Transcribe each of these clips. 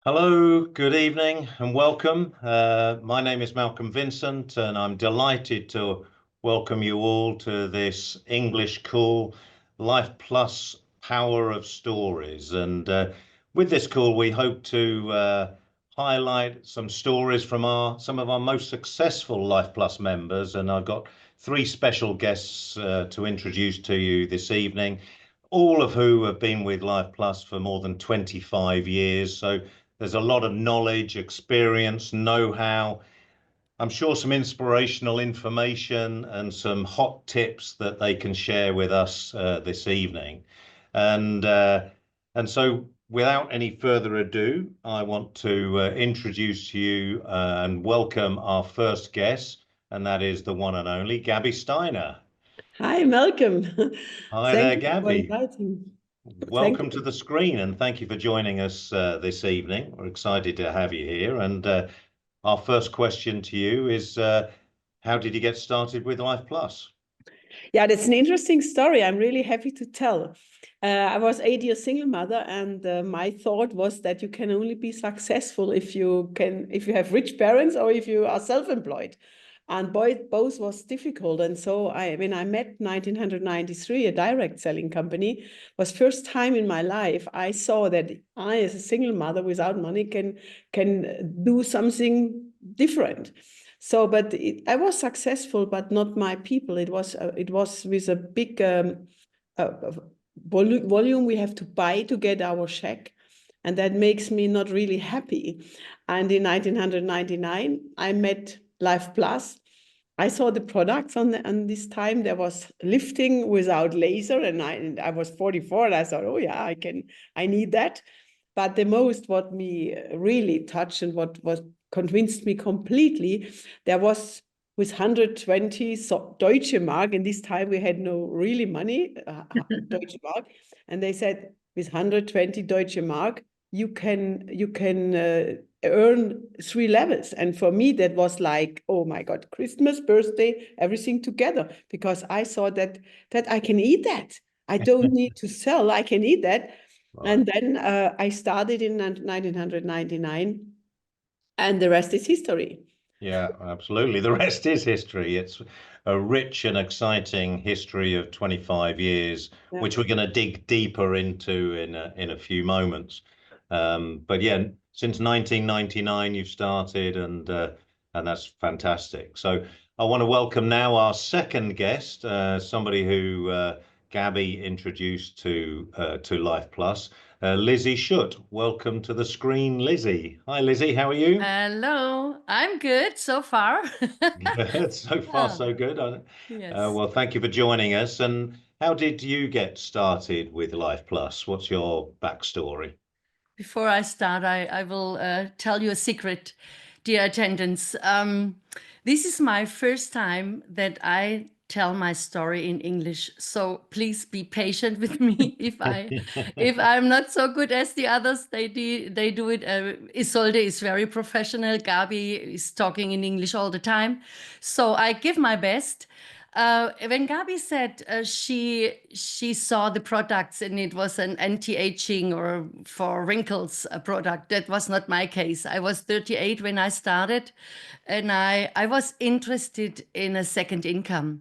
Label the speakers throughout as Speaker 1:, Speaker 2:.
Speaker 1: Hello, good evening, and welcome. My name is Malcolm Vincent, and I'm delighted to welcome you all to this English call, Life Plus Power of Stories. And with this call, we hope to highlight some stories from some of our most successful Life Plus members. And I've got three special guests to introduce to you this evening, all of who have been with Life Plus for more than 25 years. So there's a lot of knowledge, experience, know-how. I'm sure some inspirational information and some hot tips that they can share with us this evening. And uh, and so without any further ado, I want to introduce you and welcome our first guest, and that is the one and only Gabby Steiner.
Speaker 2: Hi, Malcolm.
Speaker 1: Hi
Speaker 2: Thank
Speaker 1: there,
Speaker 2: you for
Speaker 1: Gabby.
Speaker 2: inviting. Thank
Speaker 1: Welcome to
Speaker 2: you.
Speaker 1: the screen, and thank you for joining us this evening. We're excited to have you here. And our first question to you is, how did you get started with Life Plus?
Speaker 2: Yeah, that's an interesting story. I'm really happy to tell. I was 8 years single mother, and my thought was that you can only be successful if you have rich parents or if you are self-employed. And both was difficult. And so when I met 1993, a direct selling company, was first time in my life I saw that I, as a single mother without money, can do something different. So, but I was successful, but not my people. It was with a big volume we have to buy to get our check, and that makes me not really happy. And in 1999, I met Life Plus. I saw the products on this time. There was lifting without laser, and I was 44, and I thought, oh yeah, I need that. But the most what me really touched and what was convinced me completely, there was with 120 Deutsche Mark. In this time we had no really money, Deutsche Mark, and they said with 120 Deutsche Mark you can earn 3 levels. And for me that was like, oh my God, Christmas, birthday, everything together, because I saw that I can eat that. I don't need to sell. I can eat that.
Speaker 1: Right.
Speaker 2: And then I started in 1999, and the rest is history.
Speaker 1: Yeah, absolutely. The rest is history. It's a rich and exciting history of 25 years,
Speaker 2: Yeah.
Speaker 1: which we're going to dig deeper into in a few moments. But yeah, since 1999 you've started, and that's fantastic. So I want to welcome now our second guest, somebody who Gabby introduced to Life Plus, Lissy Schütt. Welcome to the screen, Lizzie. Hi, Lizzie. How are you?
Speaker 3: Hello, I'm good so far.
Speaker 1: Good. So far,
Speaker 3: Yeah,
Speaker 1: so good.
Speaker 3: yes.
Speaker 1: Well, thank you for joining us. And how did you get started with Life Plus? What's your backstory?
Speaker 3: Before I start, I will tell you a secret, dear attendants. This is my first time that I tell my story in English, so please be patient with me if I'm not so good as the others. They do it. Isolde is very professional. Gabi is talking in English all the time, so I give my best. When Gabi said she saw the products and it was an anti-aging or for wrinkles product, that was not my case. I was 38 when I started, and I was interested in a second income.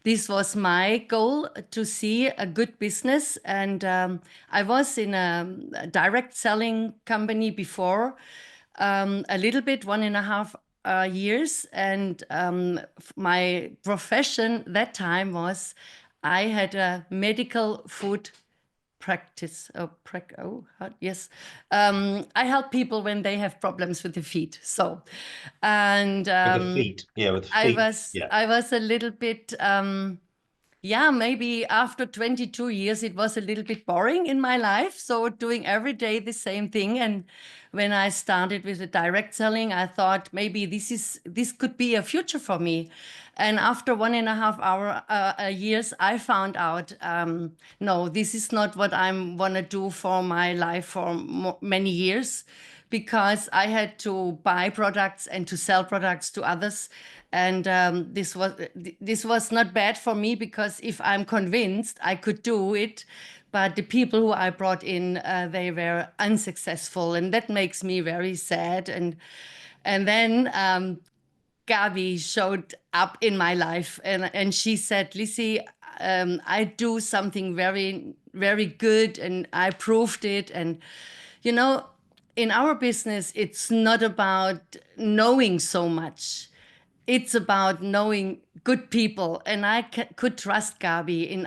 Speaker 3: This was my goal, to see a good business, and I was in a direct selling company before, a little bit, 1.5 years. And my profession that time was I had a medical food practice. Yes. I help people when they have problems with the feet. So, and
Speaker 1: With the feet. Yeah, with
Speaker 3: I
Speaker 1: feet.
Speaker 3: was
Speaker 1: Yeah.
Speaker 3: I was a little bit yeah, maybe after 22 years, it was a little bit boring in my life. So doing every day the same thing. And when I started with the direct selling, I thought maybe this could be a future for me. And after 1.5 years, I found out, no, this is not what I want to do for my life for many years, because I had to buy products and to sell products to others. And this was not bad for me, because if I'm convinced I could do it, but the people who I brought in, they were unsuccessful, and that makes me very sad. And then Gabi showed up in my life, and she said, Lissy, I do something very, very good, and I proved it. And, you know, in our business, it's not about knowing so much. It's about knowing good people, and I could trust Gabi in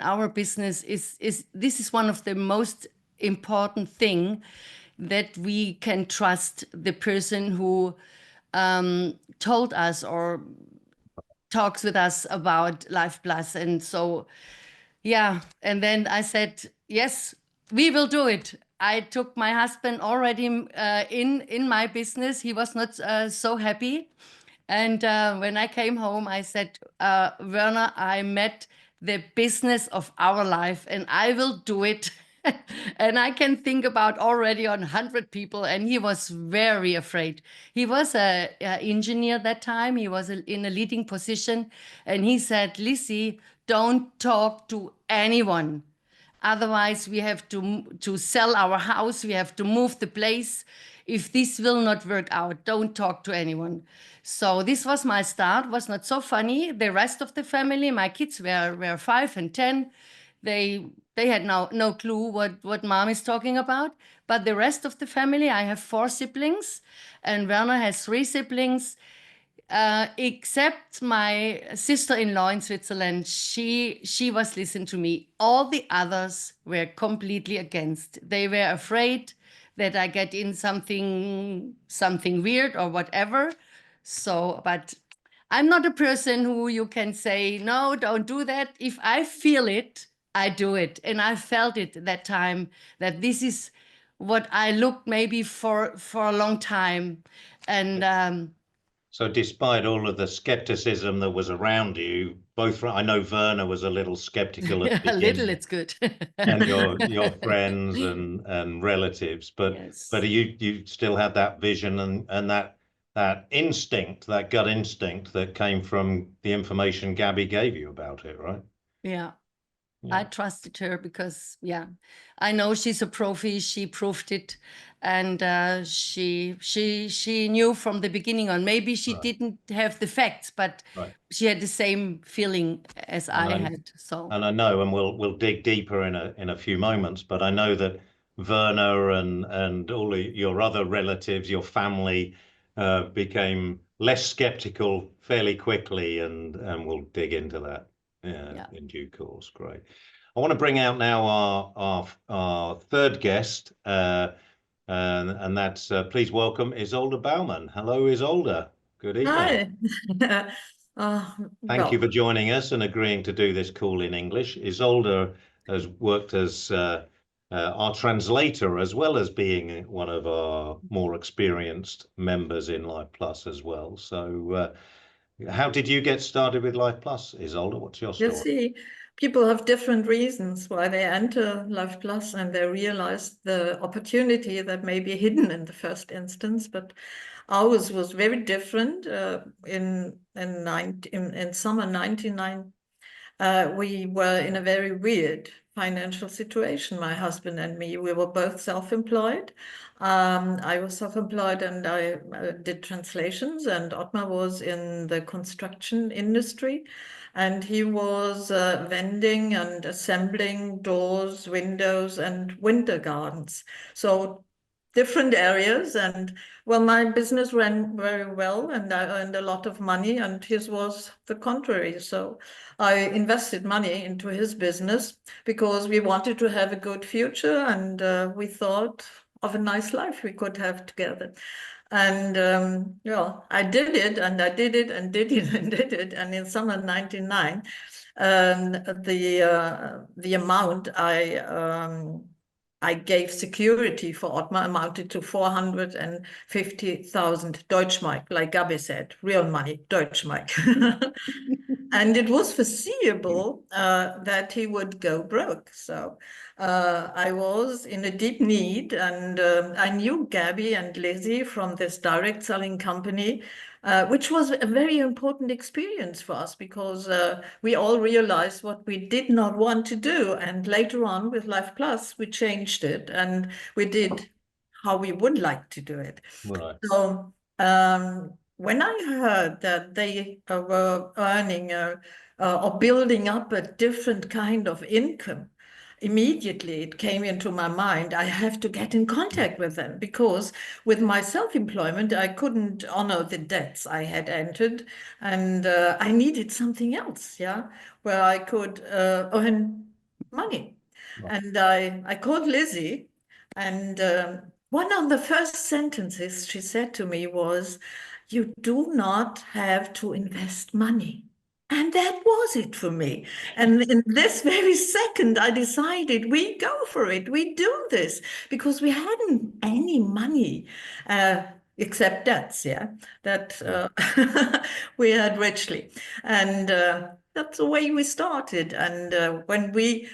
Speaker 3: our business. This is one of the most important thing, that we can trust the person who told us or talks with us about Lifeplus. And so, yeah, and then I said, yes, we will do it. I took my husband already in my business. He was not so happy. And when I came home, I said, Werner, I met the business of our life, and I will do it. And I can think about already on 100 people. And he was very afraid. He was an engineer that time. He was in a leading position. And he said, Lissy, don't talk to anyone. Otherwise, we have to sell our house. We have to move the place. If this will not work out, don't talk to anyone. So this was my start. Was not so funny. The rest of the family, my kids were 5 and 10. They had no clue what mom is talking about. But the rest of the family, I have 4 siblings, and Werner has 3 siblings. Except my sister-in-law in Switzerland, she was listening to me. All the others were completely against. They were afraid that I get in something weird or whatever. So, but I'm not a person who you can say, no, don't do that. If I feel it, I do it. And I felt it that time, that this is what I looked maybe for a long time. And
Speaker 1: so despite all of the skepticism that was around you, I know Werner was a little skeptical at the
Speaker 3: a
Speaker 1: beginning.
Speaker 3: little, it's good.
Speaker 1: And your friends and relatives, but
Speaker 3: Yes.
Speaker 1: you still had that vision and that instinct, that gut instinct that came from the information Gabi gave you about it, right?
Speaker 3: Yeah.
Speaker 1: Yeah.
Speaker 3: I trusted her because, yeah, I know she's a profi. She proved it, and she knew from the beginning on. Maybe she
Speaker 1: Right.
Speaker 3: didn't have the facts, but
Speaker 1: Right.
Speaker 3: she had the same feeling as I had. So,
Speaker 1: and I know, and we'll dig deeper in a few moments, but I know that Werner and all your other relatives, your family, became less skeptical fairly quickly, and we'll dig into that in due course. Great. I want to bring out now our third guest, and that's please welcome Isolde Baumann. Hello, Isolde. Good evening.
Speaker 4: Hi.
Speaker 1: Thank you for joining us and agreeing to do this call in English. Isolde has worked as our translator, as well as being one of our more experienced members in Lifeplus as well. So how did you get started with Lifeplus, Isolde? What's your story?
Speaker 4: You see, people have different reasons why they enter Lifeplus, and they realize the opportunity that may be hidden in the first instance. But ours was very different. In summer 1999, we were in a very weird financial situation, my husband and me. We were both self-employed. I was self-employed, and I did translations, and Ottmar was in the construction industry, and he was vending and assembling doors, windows, and winter gardens. So different areas. And well, my business ran very well, and I earned a lot of money, and his was the contrary. So I invested money into his business because we wanted to have a good future, and we thought of a nice life we could have together. And yeah, I did it, and I did it, and did it, and did it. And in summer 1999, the amount I gave security for Ottmar amounted to 450,000 Deutschmark, like Gabi said, real money, Deutschmark. And it was foreseeable that he would go broke. So I was in a deep need, and I knew Gabi and Lizzy from this direct selling company. which was a very important experience for us because we all realized what we did not want to do. And later on with Lifeplus, we changed it and we did how we would like to do it.
Speaker 1: Right.
Speaker 4: So when I heard that they were earning or building up a different kind of income, immediately it came into my mind, I have to get in contact with them because with my self-employment, I couldn't honor the debts I had entered and I needed something else, yeah, where I could earn money.
Speaker 1: Right.
Speaker 4: And I called Lizzy and one of the first sentences she said to me was, "You do not have to invest money." And that was it for me. And in this very second, I decided we go for it. We do this because we hadn't any money except debts, yeah, that we had richly. And that's the way we started. And when we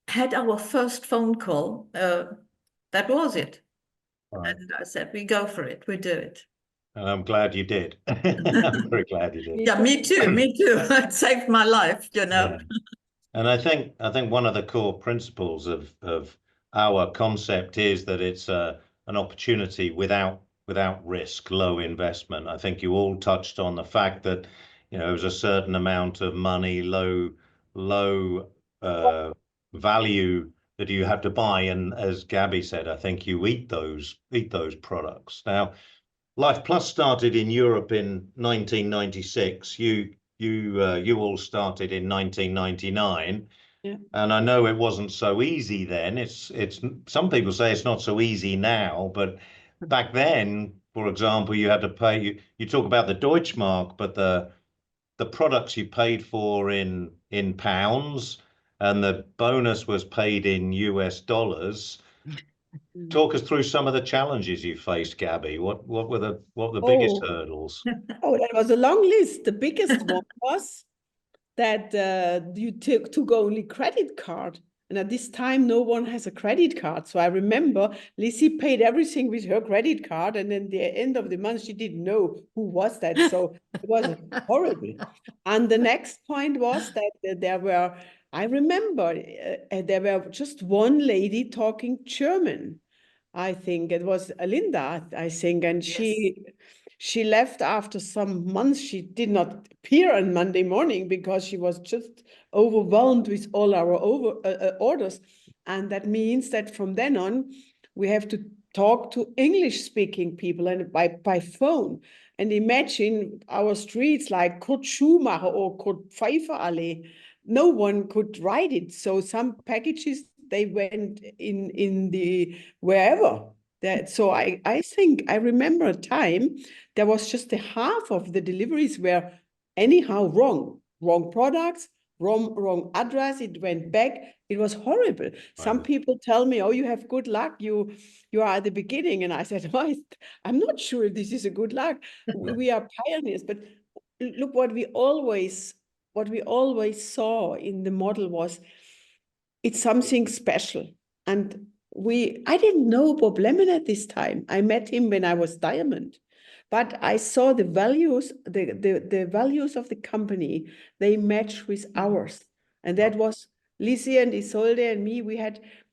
Speaker 4: had our first phone call, that was it.
Speaker 1: Right.
Speaker 4: And I said, we go for it. We do it.
Speaker 1: And I'm glad you did. I'm very glad you did.
Speaker 4: Yeah, me too. Me too. It saved my life, you know.
Speaker 1: Yeah. And I think one of the core principles of our concept is that it's an opportunity without risk, low investment. I think you all touched on the fact that, you know, it was a certain amount of money, low value that you have to buy. And as Gabby said, I think you eat those products. Now, Lifeplus started in Europe in 1996. You all started in 1999.
Speaker 2: Yeah.
Speaker 1: And I know it wasn't so easy then. It's some people say it's not so easy now, but back then, for example, you had to pay, you talk about the Deutschmark, but the products you paid for in pounds and the bonus was paid in US dollars. Talk us through some of the challenges you faced, Gabby. What were the biggest hurdles?
Speaker 2: Oh, that was a long list. The biggest one was that you took only credit card. And at this time, no one has a credit card. So I remember Lissy paid everything with her credit card. And then the end of the month, she didn't know who was that. So it was horrible. And the next point was that there were, I remember, there were just one lady talking German. I think it was Linda, I think. And
Speaker 4: Yes.
Speaker 2: she left after some months. She did not appear on Monday morning because she was just overwhelmed with all our orders. And that means that from then on, we have to talk to English-speaking people and by phone. And imagine our streets like Kurt Schumacher or Kurt Pfeiffer Allee. No one could write it. So some packages, they went in the wherever. So I think I remember a time there was just a half of the deliveries were anyhow wrong products, wrong address. It went back. It was horrible. Some people tell me, "Oh, you have good luck. You are at the beginning," and I said, "Oh, I'm not sure if this is a good luck. We are pioneers." But look, what we always saw in the model was it's something special. And I didn't know Bob Lemon at this time. I met him when I was Diamond. But I saw the values, the values of the company, they match with ours. And that was Lissy and Isolde and me.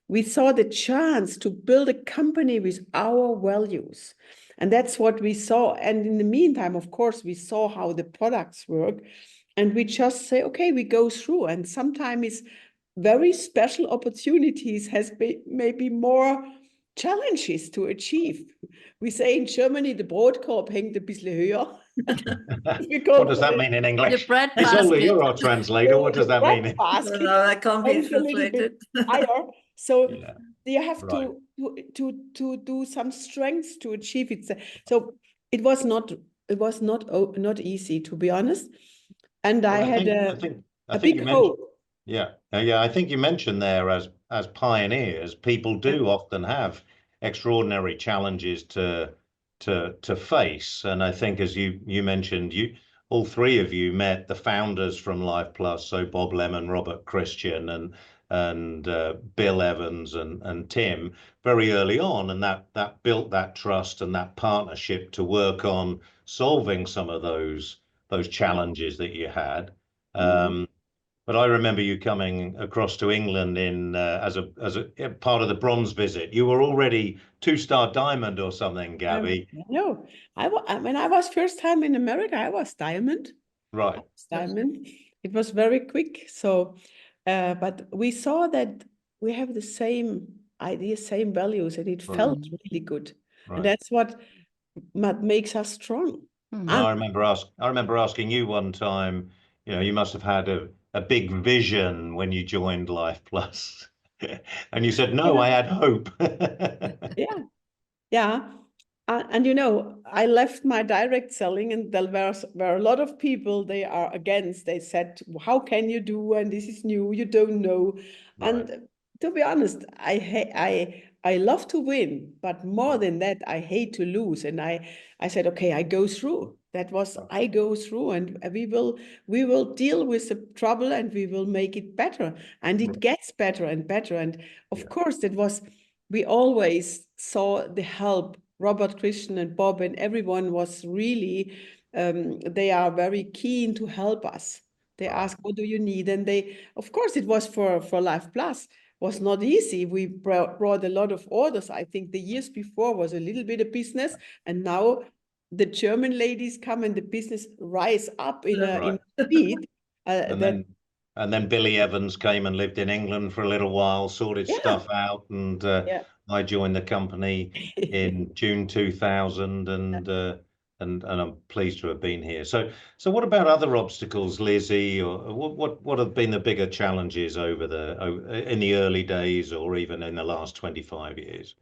Speaker 2: We saw the chance to build a company with our values. And that's what we saw. And in the meantime, of course, we saw how the products work. And we just say, okay, we go through. And sometimes it's very special opportunities has maybe more challenges to achieve. We say in Germany, the Brotkorb hängt ein bisschen höher.
Speaker 1: What does that mean in English?
Speaker 3: The bread
Speaker 1: Isolde,
Speaker 3: basket.
Speaker 1: you're our translator. What does that mean?
Speaker 4: No, that can't be translated.
Speaker 2: Higher. So
Speaker 1: Yeah.
Speaker 2: you have to do some strengths to achieve it. So it was not easy, to be honest. And
Speaker 1: Well,
Speaker 2: I had a big hope.
Speaker 1: Yeah, I think you mentioned there as pioneers, people do often have extraordinary challenges to face, and I think as you mentioned, all three of you met the founders from Lifeplus, so Bob Lemon, Robert Christian, and Bill Evans and Tim very early on, and that built that trust and that partnership to work on solving some of those challenges that you had. But I remember you coming across to England in as a part of the bronze visit. You were already 2-star diamond or something, Gabby.
Speaker 2: No, when I was first time in America, I was diamond.
Speaker 1: Right.
Speaker 2: Diamond. It was very quick. So, but we saw that we have the same ideas, same values, and it felt really good.
Speaker 1: Right.
Speaker 2: And that's what makes us strong.
Speaker 1: I remember asking you one time, you know, you must have had a big vision when you joined Lifeplus. And you said, no, I had hope.
Speaker 2: Yeah. Yeah. And you know, I left my direct selling, and there were a lot of people, they are against. They said, how can you do? And this is new, you don't know.
Speaker 1: Right.
Speaker 2: And to be honest, I love to win, but more than that, I hate to lose. And I said, okay, I go through. That was, I go through, and we will deal with the trouble, and we will make it better. And it gets better and better. And of course, we always saw the help. Robert, Christian, and Bob, and everyone was really, they are very keen to help us. They ask, what do you need? And they, of course, it was for Lifeplus. Was not easy. We brought a lot of orders. I think the years before was a little bit of business, and now the German ladies come and the business rise up in speed.
Speaker 1: And then Billy Evans came and lived in England for a little while, sorted stuff out, and I joined the company in June 2000, and I'm pleased to have been here. So what about other obstacles, Lizzy, or what have been the bigger challenges in the early days, or even in the last 25 years?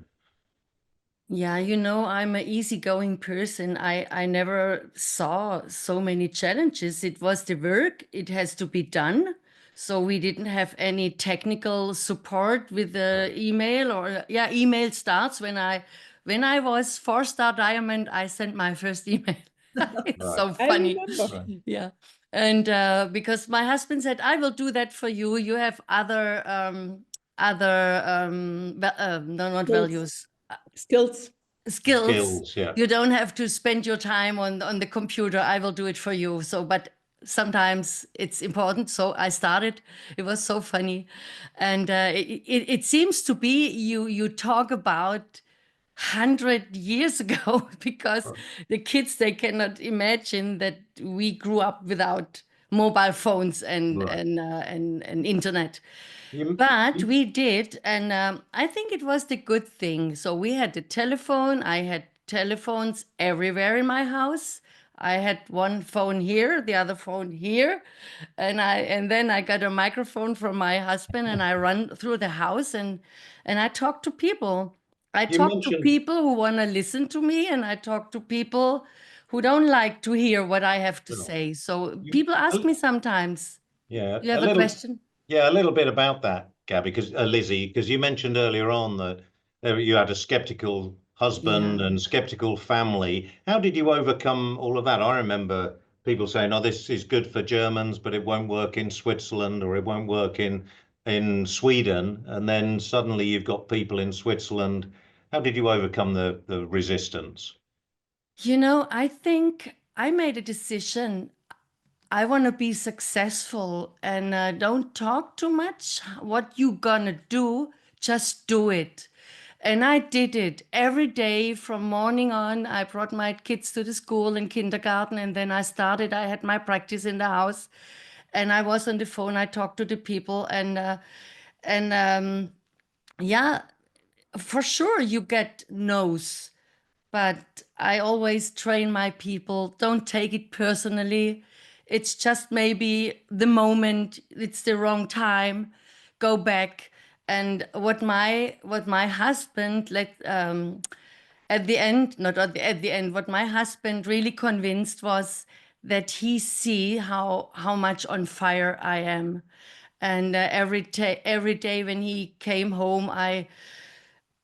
Speaker 3: Yeah, you know, I'm an easygoing person. I never saw so many challenges. It was the work, it has to be done. So we didn't have any technical support with the email, or email starts when I was 4-star diamond, I sent my first email. It's so funny. Yeah. And because my husband said, I will do that for you. You have other not values. Skills.
Speaker 1: Yeah.
Speaker 3: You don't have to spend your time on the computer. I will do it for you. So, but sometimes it's important. So I started. It was so funny, and it seems to be you talk about 100 years ago, because the kids, they cannot imagine that we grew up without mobile phones and internet. But we did, and I think it was the good thing. So we had the telephone. I had telephones everywhere in my house. I had one phone here, the other phone here, and then I got a microphone from my husband, and I run through the house and I talk to people. I talk to people who want to listen to me, and I talk to people who don't like to hear what I have to say. So people ask me sometimes,
Speaker 1: yeah,
Speaker 3: you have a question?
Speaker 1: Yeah, a little bit about that, Gabby, because Lizzy, because you mentioned earlier on that you had a skeptical husband and skeptical family. How did you overcome all of that? I remember people saying, "Oh, this is good for Germans, but it won't work in Switzerland, or it won't work in Sweden." And then suddenly you've got people in Switzerland. How did you overcome the resistance?
Speaker 3: You know, I think I made a decision. I want to be successful, and don't talk too much. What you gonna do, just do it. And I did it every day from morning on. I brought my kids to the school and kindergarten, and then I had my practice in the house, and I was on the phone. I talked to the people, and yeah, for sure you get no's, but I always train my people, don't take it personally. It's just maybe the moment, it's the wrong time, go back. And what my husband at the end, not at the end, what my husband really convinced was that he see how much on fire I am. And every day when he came home, I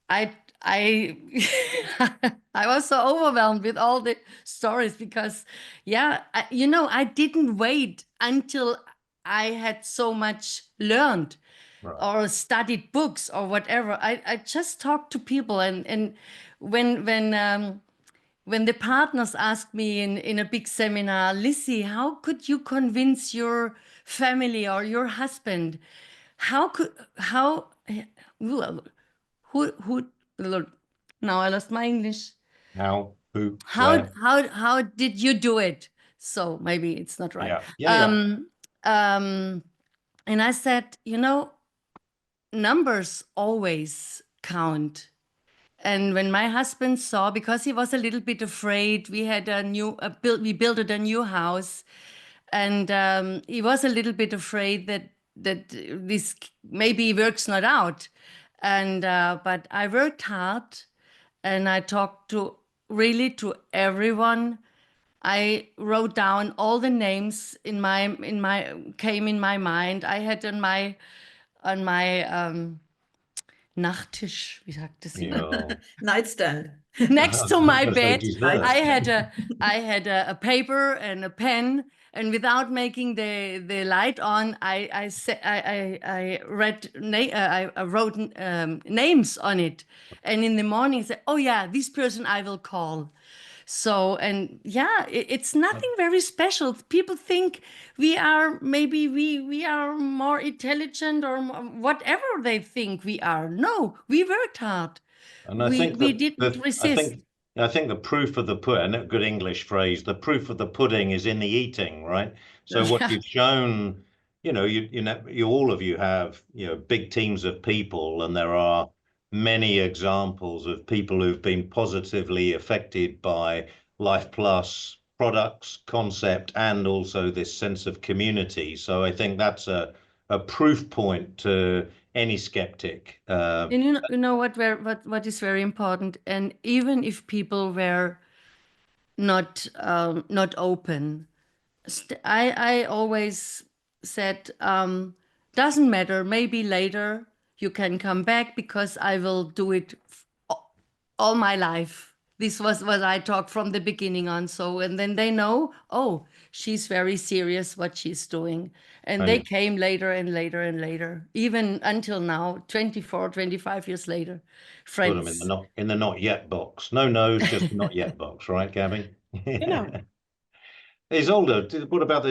Speaker 3: I I was so overwhelmed with all the stories, because I didn't wait until I had so much learned. or studied books or whatever. I just talked to people, and when the partners asked me in a big seminar, Lissy, how could you convince your family or your husband? Who now I lost my English.
Speaker 1: Where?
Speaker 3: How did you do it? So maybe it's not right.
Speaker 1: Yeah.
Speaker 3: And I said, you know, numbers always count. And when my husband saw, because he was a little bit afraid, we had we built a new house, and he was a little bit afraid that this maybe works not out. And but I worked hard, and I talked to everyone. I wrote down all the names came in my mind. I had on my Nachttisch, wie sagt das?
Speaker 4: Nightstand.
Speaker 3: Next to my
Speaker 1: That's
Speaker 3: bed,
Speaker 1: what
Speaker 3: I had a paper and a pen, and without making the light on, I wrote names on it, and in the morning I said, oh yeah, this person I will call. So, and yeah, it's nothing very special. People think we are, maybe we are more intelligent or whatever they think we are. No, we worked hard.
Speaker 1: And I
Speaker 3: We
Speaker 1: think that
Speaker 3: didn't resist.
Speaker 1: I think the proof of the pudding, a good English phrase, the proof of the pudding is in the eating, right? So what
Speaker 3: Yeah.
Speaker 1: you've shown, you know, you all of you have, you know, big teams of people, and there are many examples of people who've been positively affected by Lifeplus products, concept, and also this sense of community. So I think that's a proof point to any skeptic.
Speaker 3: And you know what is very important, and even if people were not open, I always said, doesn't matter, maybe later you can come back, because I will do it all my life. This was what I talked from the beginning on. So, and then they know, oh, she's very serious what she's doing. And they came later and later and later, even until now, 24, 25 years later,
Speaker 1: Put them
Speaker 3: friends.
Speaker 1: in the not yet box. No no's, just not yet box, right, Gabby? Isolde, what about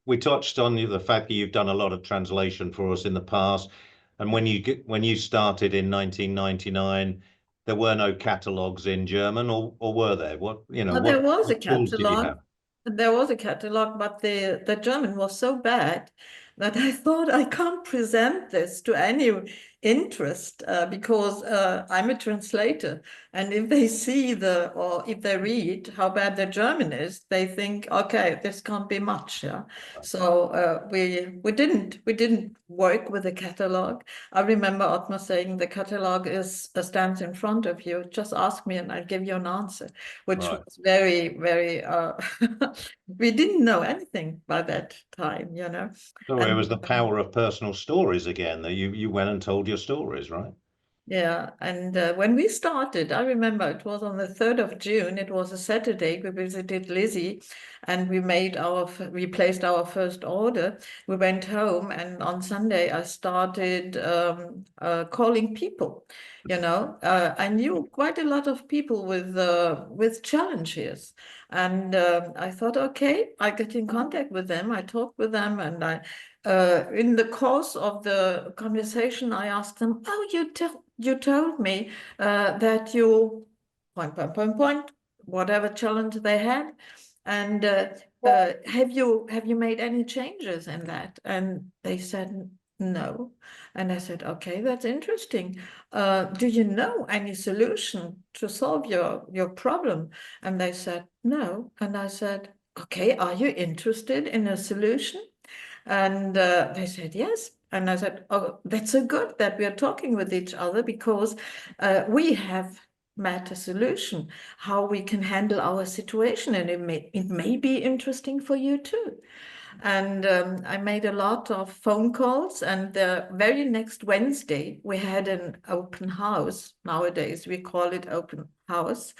Speaker 1: we touched on the fact that you've done a lot of translation for us in the past, and when you started in 1999, there were no catalogs in German, or were there? What
Speaker 4: There was a
Speaker 1: tools did you
Speaker 4: catalog.
Speaker 1: have?
Speaker 4: There was a catalog, but the German was so bad that I thought I can't present this to any interest because I'm a translator. And if they see or if they read how bad the German is, they think, okay, this can't be much. Yeah. So we didn't work with a catalog. I remember Ottmar saying the catalog stands in front of you. Just ask me and I'll give you an answer, which was very, very we didn't know anything by that time, you know.
Speaker 1: So it was the power of personal stories again, that you went and told your stories, right?
Speaker 4: Yeah, and when we started, I remember it was on the 3rd of June. It was a Saturday. We visited Lizzy, and we placed our first order. We went home, and on Sunday I started calling people. You know, I knew quite a lot of people with challenges, and I thought, okay, I get in contact with them. I talked with them, and in the course of the conversation, I asked them, "Oh, you told me that you point, whatever challenge they had, and have you made any changes in that?" And they said no. And I said, okay, that's interesting. Do you know any solution to solve your problem? And they said no. And I said, okay, are you interested in a solution? And they said yes. And I said, oh, that's so good that we are talking with each other, because we have met a solution, how we can handle our situation. And it may be interesting for you too. And I made a lot of phone calls. And the very next Wednesday, we had an open house. Nowadays, we call it open house.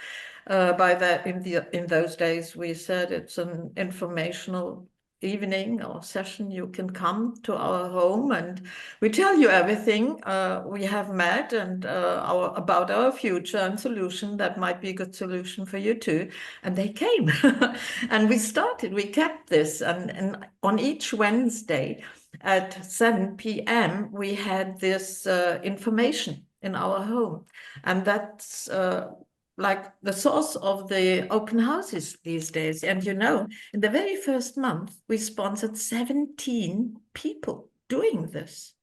Speaker 4: By that, in those days, we said it's an informational evening or session, you can come to our home and we tell you everything we have met and about our future and solution that might be a good solution for you too. And they came and we kept this. And on each Wednesday at 7 p.m., we had this information in our home. And that's like the source of the open houses these days. And you know, in the very first month, we sponsored 17 people doing this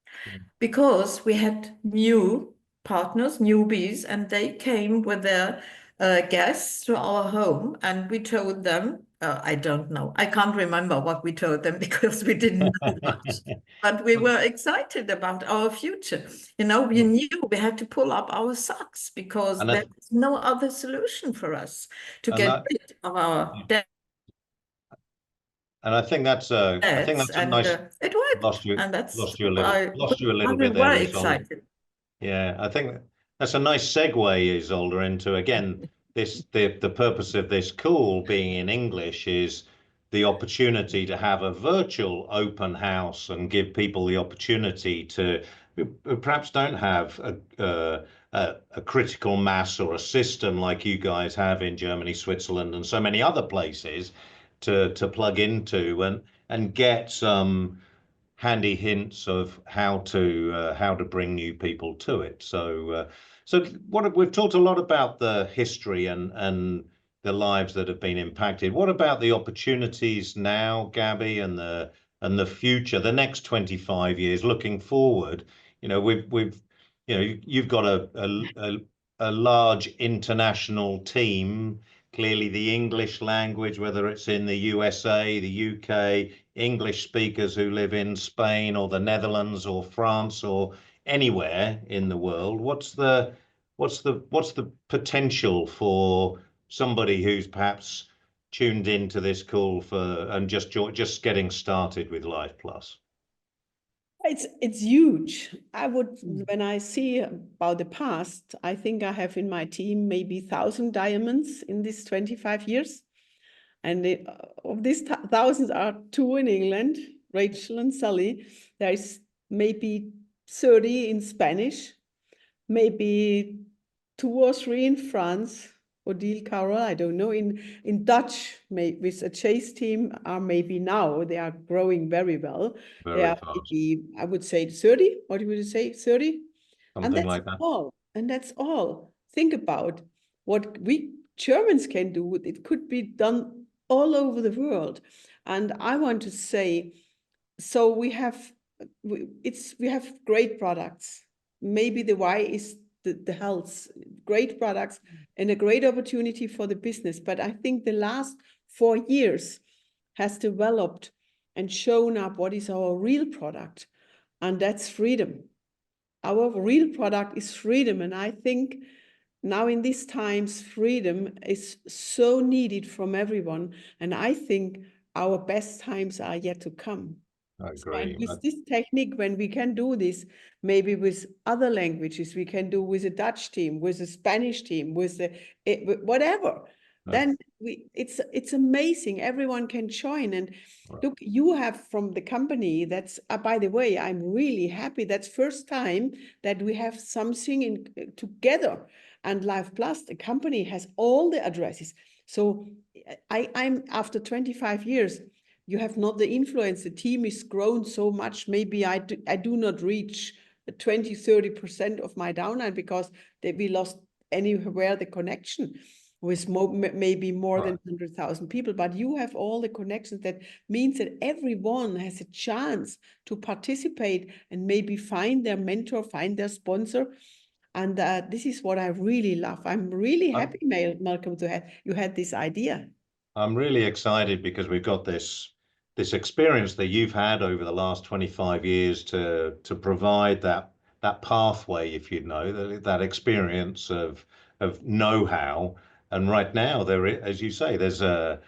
Speaker 4: because we had new partners, newbies, and they came with their guests to our home and we told them, I don't know, I can't remember what we told them because we didn't know much, but we were excited about our future. You know, we knew we had to pull up our socks because there was no other solution for us to get rid of our debt.
Speaker 1: And I think that's a nice.
Speaker 4: It worked,
Speaker 1: Lost you a little bit
Speaker 4: we
Speaker 1: there,
Speaker 4: were
Speaker 1: Isolde.
Speaker 4: excited.
Speaker 1: Yeah, I think that's a nice segue, Isolde, into again the purpose of this call being in English is the opportunity to have a virtual open house and give people the opportunity to who perhaps don't have a critical mass or a system like you guys have in Germany, Switzerland, and so many other places to plug into and get some handy hints of how to bring new people to it. So what we've talked a lot about the history and the lives that have been impacted. What about the opportunities now, Gabby, and the future, the next 25 years, looking forward? You know, we've you know you've got a large international team. Clearly, the English language, whether it's in the USA, the UK, English speakers who live in Spain or the Netherlands or France or anywhere in the world. What's the potential for somebody who's perhaps tuned into this call and just getting started with Lifeplus?
Speaker 2: It's huge. When I see about the past, I think I have in my team maybe 1,000 diamonds in these 25 years. And of these thousands are 2 in England, Rachel and Sally. There is maybe 30 in Spanish, maybe 2 or 3 in France, Odile, Carol, I don't know. In Dutch, with a chase team, are maybe now, they are growing very well. They are maybe, I would say 30. What would you say, 30?
Speaker 1: Something like that.
Speaker 2: All. And that's all. Think about what we Germans can do. It could be done all over the world. And I want to say, so we have great products. Maybe the why is the health, great products and a great opportunity for the business. But I think the last 4 years has developed and shown up what is our real product, and that's freedom. Our real product is freedom. And I think now in these times, freedom is so needed from everyone. And I think our best times are yet to come.
Speaker 1: I agree.
Speaker 2: So with this technique, when we can do this, maybe with other languages, we can do with a Dutch team, with a Spanish team, with whatever. Then it's amazing. Everyone can join. And look, you have from the company. That's by the way, I'm really happy. That's first time that we have something together. And Lifeplus, the company, has all the addresses. So I'm after 25 years. You have not the influence. The team is grown so much. Maybe I do not reach 20-30% of my downline because we lost anywhere the connection with maybe more than 100,000 people. But you have all the connections. That means that everyone has a chance to participate and maybe find their mentor, find their sponsor. And this is what I really love. I'm really happy, Malcolm, you had this idea.
Speaker 1: I'm really excited because we've got this experience that you've had over the last 25 years to provide that pathway, if you know, that experience of know-how. And right now, as you say, there's a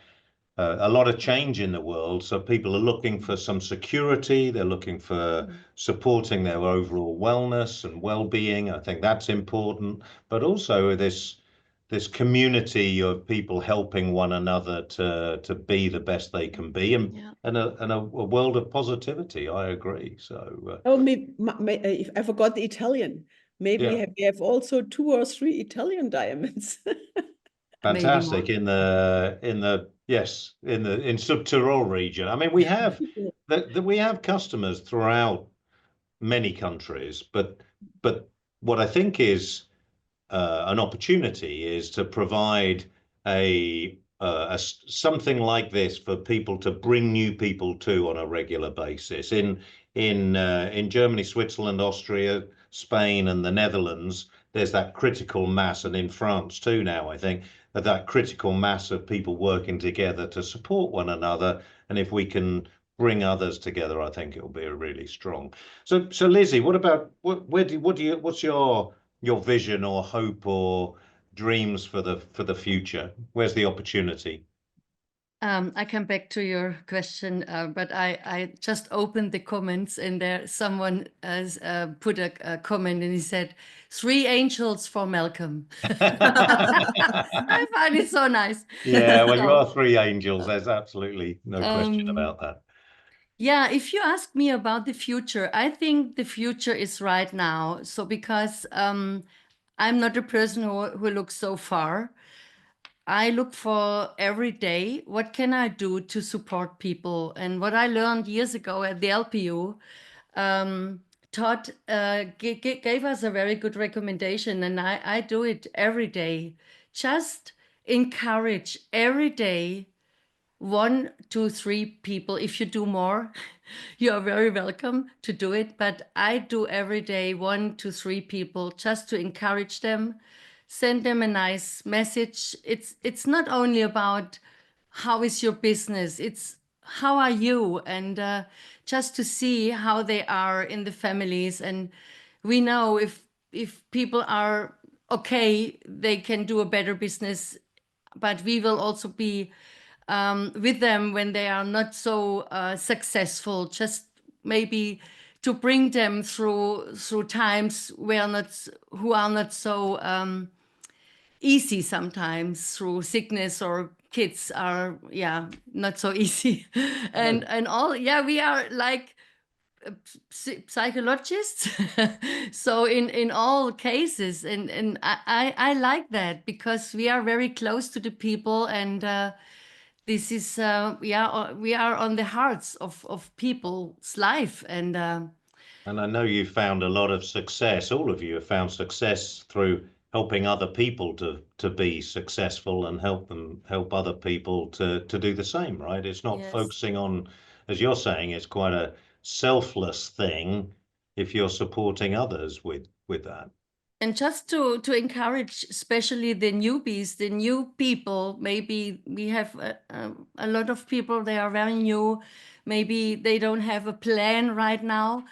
Speaker 1: lot of change in the world. So people are looking for some security. They're looking for supporting their overall wellness and well-being. I think that's important. But also this this community of people helping one another to be the best they can be, and a world of positivity. I agree. So
Speaker 2: oh, if I forgot the Italian. Maybe
Speaker 1: yeah.
Speaker 2: we have also 2 or 3 Italian diamonds.
Speaker 1: Fantastic. In Subtirol region. I mean, we have we have customers throughout many countries, but what I think is an opportunity is to provide something like this for people to bring new people to on a regular basis. In Germany, Switzerland, Austria, Spain, and the Netherlands, there's that critical mass, and in France too now, I think, that critical mass of people working together to support one another. And if we can bring others together, I think it'll be really strong. So Lizzy, what about what's your vision or hope or dreams for the future? Where's the opportunity?
Speaker 3: I come back to your question, but I just opened the comments, and there someone has put a comment, and he said, 3 angels for Malcolm. I find it so nice.
Speaker 1: Yeah, well, you are 3 angels. There's absolutely no question about that.
Speaker 3: Yeah, if you ask me about the future, I think the future is right now. So because I'm not a person who looks so far. I look for every day, what can I do to support people? And what I learned years ago at the LPU gave us a very good recommendation, and I do it every day. Just encourage every day 1, 2, 3 people. If you do more, you are very welcome to do it. But I do every day 1 to 3 people just to encourage them, send them a nice message. It's not only about how is your business, it's how are you, and just to see how they are in the families. And we know if people are okay, they can do a better business, but we will also be with them when they are not so successful, just maybe to bring them through times who are not so easy sometimes, through sickness, or kids are not so easy. and all, we are like psychologists. So in all cases, and I like that, because we are very close to the people, and this is we are on the hearts of people's life. And
Speaker 1: I know you found a lot of success. All of you have found success through helping other people to be successful, and help other people to do the same, right? It's not focusing on, as you're saying, it's quite a selfless thing if you're supporting others with that.
Speaker 3: And just to encourage, especially the newbies, the new people. Maybe we have a lot of people, they are very new. Maybe they don't have a plan right now.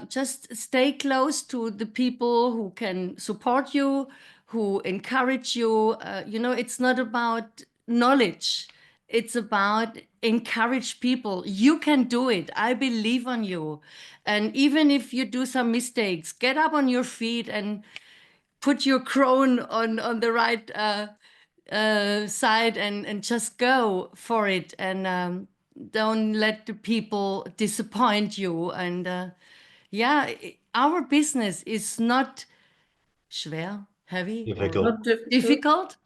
Speaker 3: Just stay close to the people who can support you, who encourage you. It's not about knowledge. It's about encourage people. You can do it. I believe on you. And even if you do some mistakes, get up on your feet and put your crown on the right side, and just go for it. And don't let the people disappoint you. And our business is not schwer, heavy,
Speaker 1: Difficult.
Speaker 3: or difficult.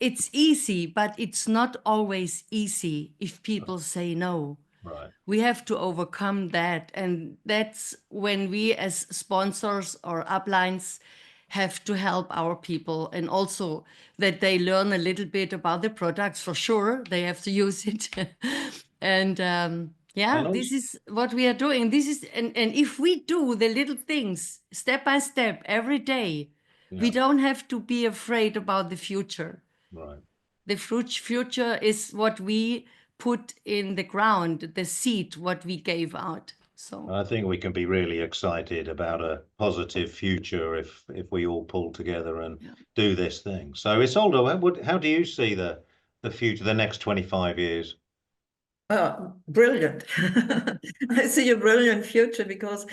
Speaker 3: It's easy, but it's not always easy if people say no.
Speaker 1: Right.
Speaker 3: We have to overcome that. And that's when we as sponsors or uplines have to help our people, and also that they learn a little bit about the products. For sure, they have to use it. And this is what we are doing. This is, and if we do the little things step by step every day, we don't have to be afraid about the future.
Speaker 1: Right.
Speaker 3: The future is what we put in the ground, the seed, what we gave out. So
Speaker 1: I think we can be really excited about a positive future if we all pull together and do this thing. So Isolde, how do you see the future, the next 25 years?
Speaker 4: Brilliant. I see a brilliant future, because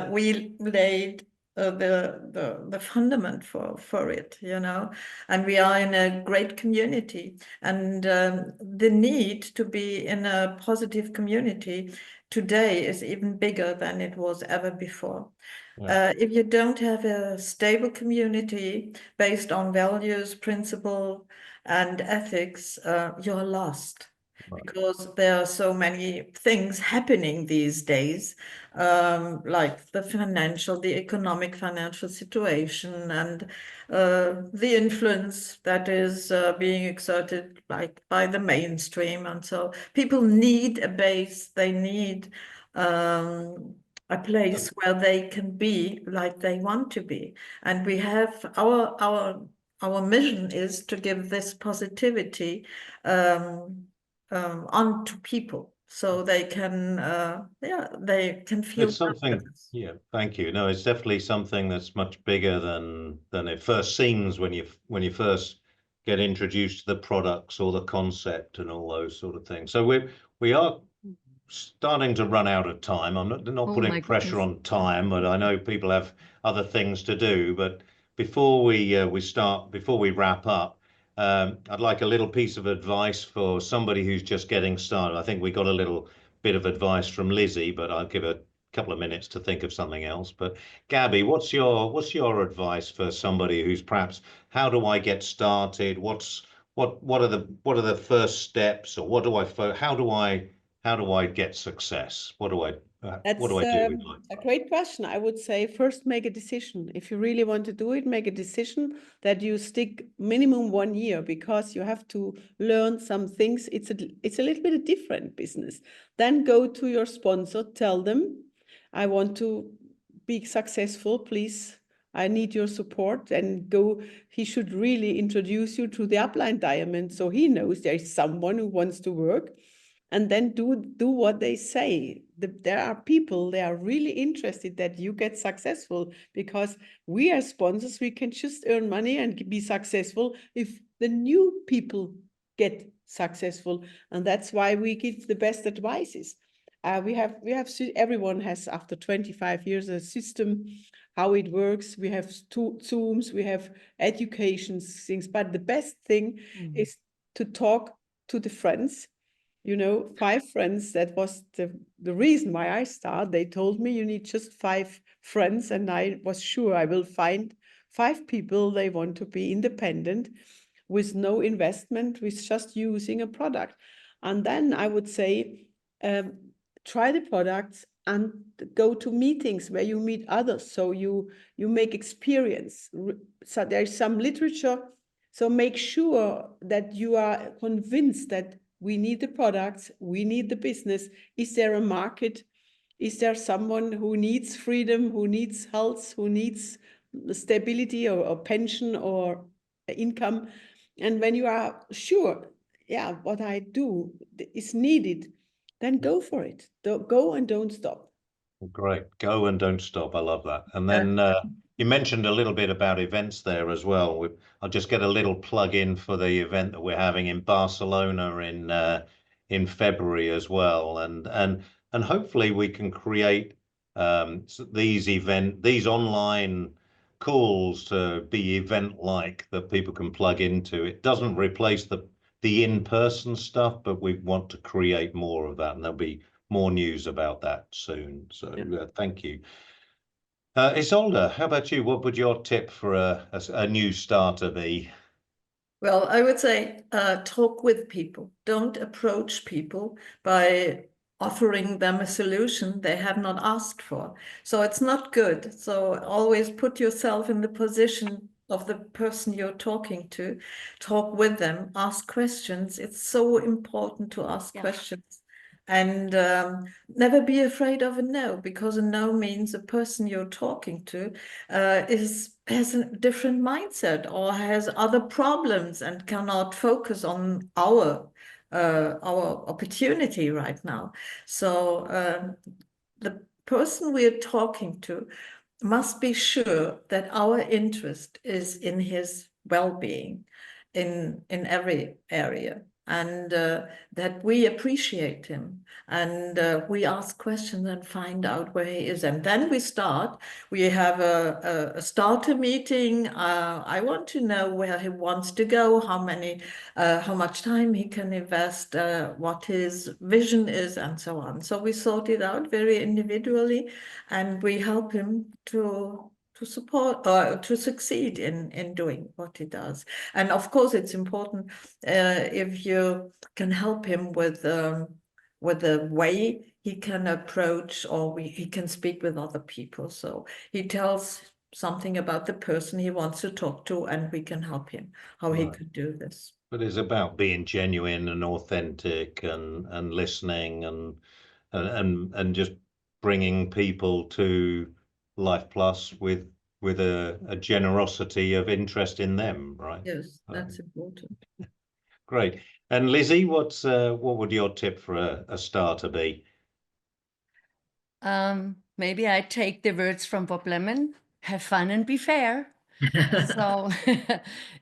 Speaker 4: we laid the fundament for it, you know. And we are in a great community, and the need to be in a positive community today is even bigger than it was ever before. If you don't have a stable community based on values, principle, and ethics, you're lost.
Speaker 1: Right.
Speaker 4: Because there are so many things happening these days, like the economic financial situation, and the influence that is being exerted like by the mainstream. And so people need a base, they need a place where they can be like they want to be. And we have our mission is to give this positivity on to people, so they can they can feel
Speaker 1: It's something,
Speaker 4: purpose.
Speaker 1: yeah, thank you. No, it's definitely something that's much bigger than it first seems when you first get introduced to the products or the concept and all those sort of things. So we are starting to run out of time. I'm not
Speaker 3: Oh
Speaker 1: putting
Speaker 3: my
Speaker 1: pressure
Speaker 3: goodness.
Speaker 1: on time, but I know people have other things to do. But before before we wrap up, I'd like a little piece of advice for somebody who's just getting started. I think we got a little bit of advice from Lizzy, but I'll give a couple of minutes to think of something else. But Gabby, what's your advice for somebody who's perhaps, how do I get started? What are the first steps, or how do I get success? What do I do with my
Speaker 2: A great question. I would say first make a decision. If you really want to do it, make a decision that you stick minimum 1 year, because you have to learn some things. It's a little bit a different business. Then go to your sponsor, tell them, I want to be successful, please. I need your support, and go. He should really introduce you to the upline diamond, so he knows there is someone who wants to work. And then do what they say. There are people, they are really interested that you get successful, because we as sponsors, we can just earn money and be successful if the new people get successful. And that's why we give the best advices. Everyone has, after 25 years, a system, how it works. We have Zooms, we have education things, but the best thing is to talk to the friends. 5 friends, that was the reason why I started. They told me you need just 5 friends, and I was sure I will find 5 people, they want to be independent with no investment, with just using a product. And then I would say, try the products and go to meetings where you meet others, so you make experience. So there's some literature, so make sure that you are convinced that we need the products, we need the business. Is there a market? Is there someone who needs freedom, who needs health, who needs stability, or pension, or income? And when you are sure, yeah, what I do is needed, then go for it. Go and don't stop.
Speaker 1: Great. Go and don't stop. I love that. And then you mentioned a little bit about events there as well. I'll just get a little plug in for the event that we're having in Barcelona in February as well. And hopefully we can create these online calls to be event-like, that people can plug into. It doesn't replace the in-person stuff, but we want to create more of that, and there'll be more news about that soon. So thank you. Isolde, how about you? What would your tip for a new starter be?
Speaker 4: Well, I would say talk with people. Don't approach people by offering them a solution they have not asked for. So it's not good. So always put yourself in the position of the person you're talking to. Talk with them, ask questions. It's so important to ask questions. And never be afraid of a no, because a no means a person you're talking to has a different mindset, or has other problems, and cannot focus on our opportunity right now. So the person we're talking to must be sure that our interest is in his well-being in every area. and that we appreciate him, and we ask questions and find out where he is. And then we have a starter meeting. I want to know where he wants to go, how much time he can invest, what his vision is, and so on. So we sort it out very individually, and we help him to support to succeed in doing what he does. And of course, it's important if you can help him with the way he can approach, or he can speak with other people. So he tells something about the person he wants to talk to, and we can help him how he
Speaker 1: Right.
Speaker 4: could do this.
Speaker 1: But it's about being genuine and authentic and listening and just bringing people to Lifeplus with a generosity of interest in them, right?
Speaker 4: Yes, that's important.
Speaker 1: Great. And Lizzy, what would your tip for a starter be?
Speaker 3: Maybe I take the words from Bob Lemon: have fun and be fair. So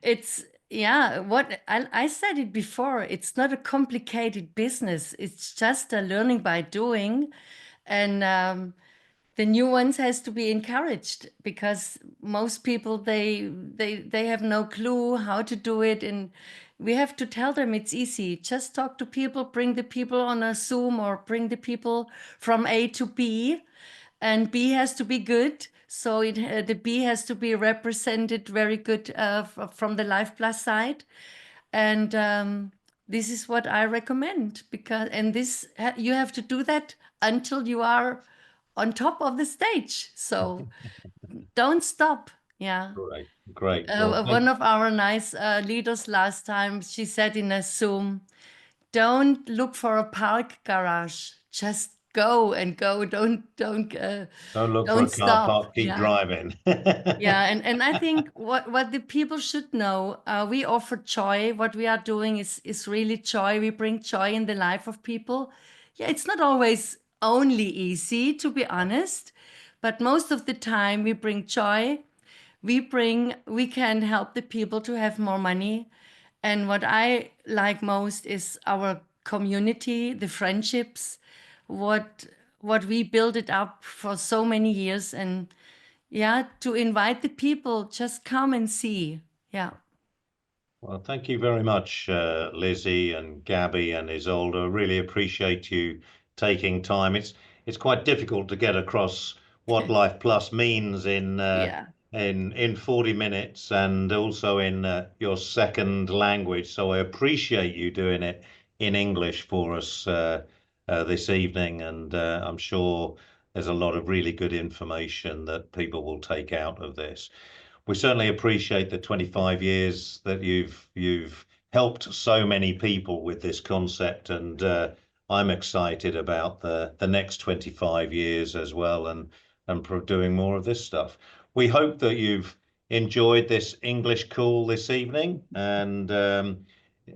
Speaker 3: it's, yeah, what I said it before, it's not a complicated business. It's just a learning by doing. And the new ones has to be encouraged, because most people, they have no clue how to do it. And we have to tell them it's easy. Just talk to people, bring the people on a Zoom, or bring the people from A to B. And B has to be good. So the B has to be represented very good from the Lifeplus side. And this is what I recommend, and you have to do that until you are on top of the stage. So don't stop. Yeah.
Speaker 1: Great. Well,
Speaker 3: One of our nice leaders last time, she said in a Zoom, don't look for a park garage. Just go and go. Don't
Speaker 1: look for a car
Speaker 3: stop.
Speaker 1: park, keep driving.
Speaker 3: Yeah, and I think what the people should know, we offer joy. What we are doing is really joy. We bring joy in the life of people. Yeah, it's not always only easy, to be honest, but most of the time we bring joy. We can help the people to have more money. And what I like most is our community, the friendships, what we built it up for so many years. And yeah, to invite the people, just come and see. Yeah.
Speaker 1: Well, thank you very much, Lizzy and Gabby and Isolde. Really appreciate you taking time. It's quite difficult to get across what Lifeplus means
Speaker 3: Yeah.
Speaker 1: in 40 minutes, and also in your second language. So I appreciate you doing it in English for us this evening, and I'm sure there's a lot of really good information that people will take out of this. We certainly appreciate the 25 years that you've helped so many people with this concept, and I'm excited about the next 25 years as well, and doing more of this stuff. We hope that you've enjoyed this English call this evening, and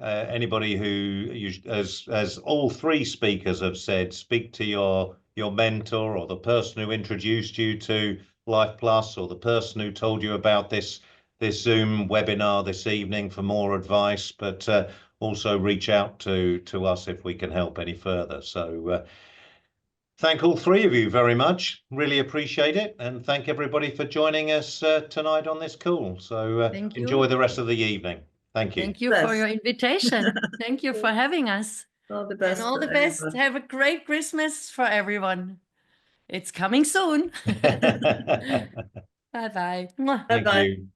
Speaker 1: anybody who, as all three speakers have said, speak to your mentor or the person who introduced you to Lifeplus, or the person who told you about this Zoom webinar this evening for more advice, but also reach out to us if we can help any further. So thank all three of you very much. Really appreciate it. And thank everybody for joining us tonight on this call. So enjoy the rest of the evening. Thank you.
Speaker 3: Thank you for your invitation. Thank you for having us.
Speaker 4: All the best.
Speaker 3: And all the best.
Speaker 4: Everyone.
Speaker 3: Have a great Christmas for everyone. It's coming soon. Bye-bye.
Speaker 1: Thank you.